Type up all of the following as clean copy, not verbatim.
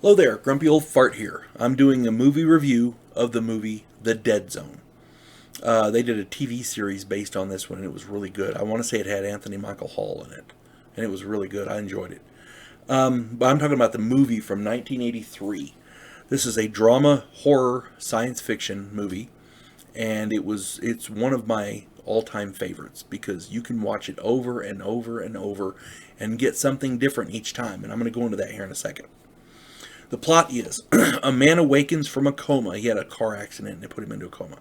Hello there, Grumpy Old Fart here. I'm doing a movie review of the movie The Dead Zone. They did a TV series based on this one, and it was really good. I want to say it had Anthony Michael Hall in it, and it was really good. I enjoyed it. But I'm talking about the movie from 1983. This is a drama, horror, science fiction movie, and it's one of my all-time favorites because you can watch it over and over and over and get something different each time, and I'm going to go into that here in a second. The plot is, a man awakens from a coma. He had a car accident and they put him into a coma.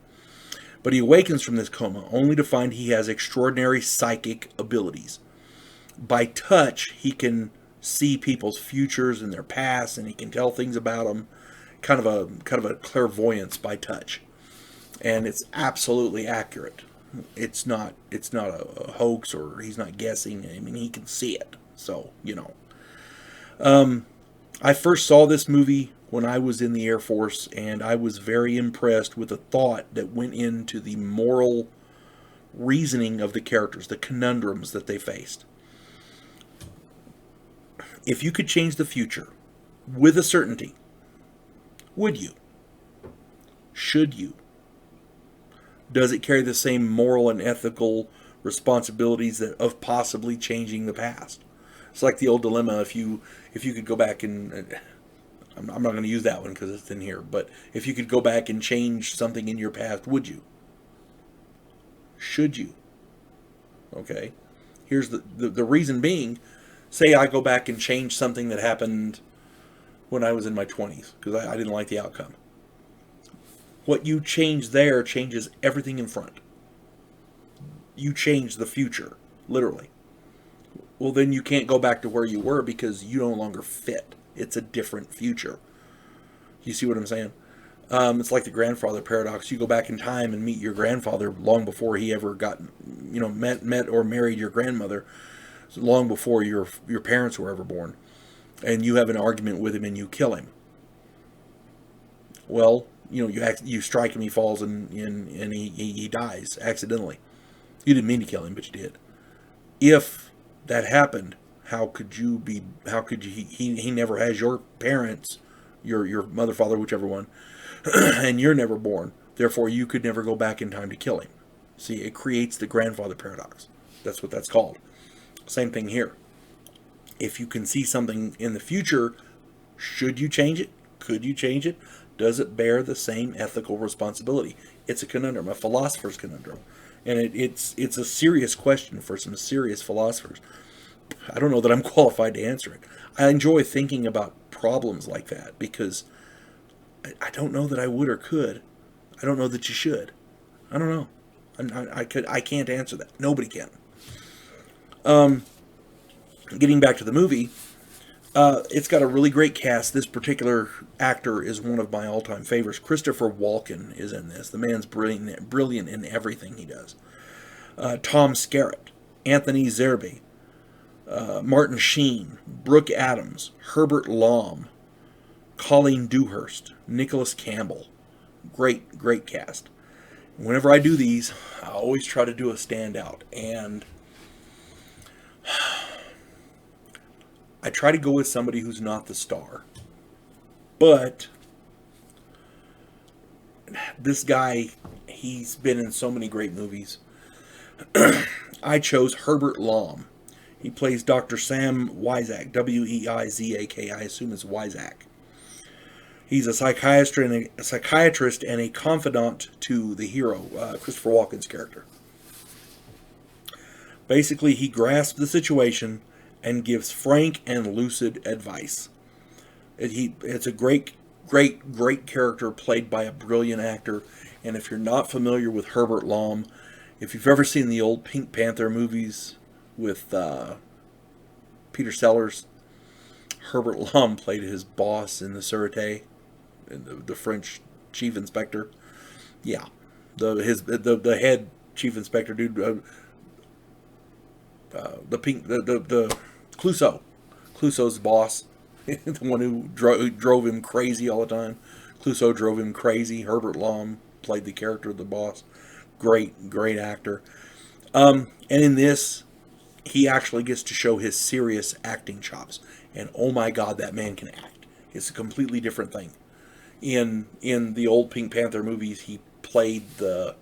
But he awakens from this coma only to find he has extraordinary psychic abilities. By touch, he can see people's futures and their past, and he can tell things about them. Kind of a clairvoyance by touch. And it's absolutely accurate. It's not a hoax, or he's not guessing. I mean, he can see it. So, I first saw this movie when I was in the Air Force, and I was very impressed with the thought that went into the moral reasoning of the characters, the conundrums that they faced. If you could change the future with a certainty, would you? Should you? Does it carry the same moral and ethical responsibilities of possibly changing the past? It's like the old dilemma, if you could go back and, I'm not going to use that one because it's in here, but if you could go back and change something in your past, would you? Should you? Okay. Here's the reason being, say I go back and change something that happened when I was in my 20s because I didn't like the outcome. What you change there changes everything in front. You change the future, literally. Well, then you can't go back to where you were because you no longer fit. It's a different future. You see what I'm saying? It's like the grandfather paradox. You go back in time and meet your grandfather long before he ever met or married your grandmother, long before your parents were ever born, and you have an argument with him and you kill him. Well, you strike him, he falls, and he dies accidentally. You didn't mean to kill him, but you did. If that happened, he never has your parents, your mother, father, whichever one, and you're never born. Therefore, you could never go back in time to kill him. See, it creates the grandfather paradox. That's what that's called. Same thing here. If you can see something in the future, should you change it? Could you change it? Does it bear the same ethical responsibility? It's a conundrum, a philosopher's conundrum. And it's a serious question for some serious philosophers. I don't know that I'm qualified to answer it. I enjoy thinking about problems like that because I don't know that I would or could. I don't know that you should. I don't know. I can't answer that. Nobody can. Getting back to the movie, it's got a really great cast. This particular actor is one of my all-time favorites. Christopher Walken is in this. The man's brilliant in everything he does. Tom Skerritt, Anthony Zerbe, Martin Sheen, Brooke Adams, Herbert Lom, Colleen Dewhurst, Nicholas Campbell. Great cast. Whenever I do these, I always try to do a standout, and I try to go with somebody who's not the star. But this guy, he's been in so many great movies. I chose Herbert Lom. He plays Dr. Sam Weizak, W-E-I-Z-A-K. I assume it's Weizak. He's a psychiatrist and a confidant to the hero, Christopher Walken's character. Basically, he grasps the situation and gives frank and lucid advice. It's a great character played by a brilliant actor. And if you're not familiar with Herbert Lom, if you've ever seen the old Pink Panther movies with Peter Sellers, Herbert Lom played his boss in the Sûreté, the French chief inspector. Yeah, the head chief inspector dude, the Clouseau's boss, the one who drove him crazy all the time. Clouseau drove him crazy. Herbert Lom played the character of the boss. Great actor. And in this, he actually gets to show his serious acting chops. And oh my God, that man can act. It's a completely different thing. In the old Pink Panther movies, he played the,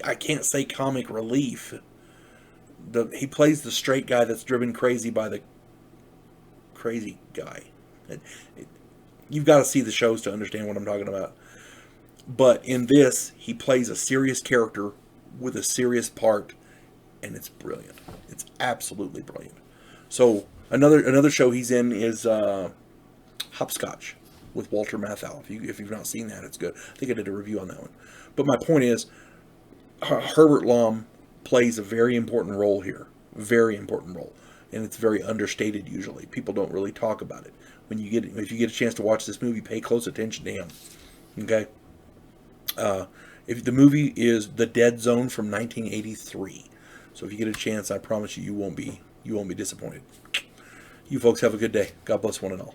I can't say comic relief. He plays the straight guy that's driven crazy by the crazy guy. You've got to see the shows to understand what I'm talking about. But in this, he plays a serious character with a serious part, and it's brilliant. It's absolutely brilliant. So another show he's in is Hopscotch with Walter Matthau. If you've not seen that, it's good. I think I did a review on that one. But my point is, Herbert Lom plays a very important role here. Very important role. And it's very understated usually. People don't really talk about it. If you get a chance to watch this movie, pay close attention to him. Okay? If the movie is The Dead Zone from 1983. So if you get a chance, I promise you won't be disappointed. You folks have a good day. God bless one and all.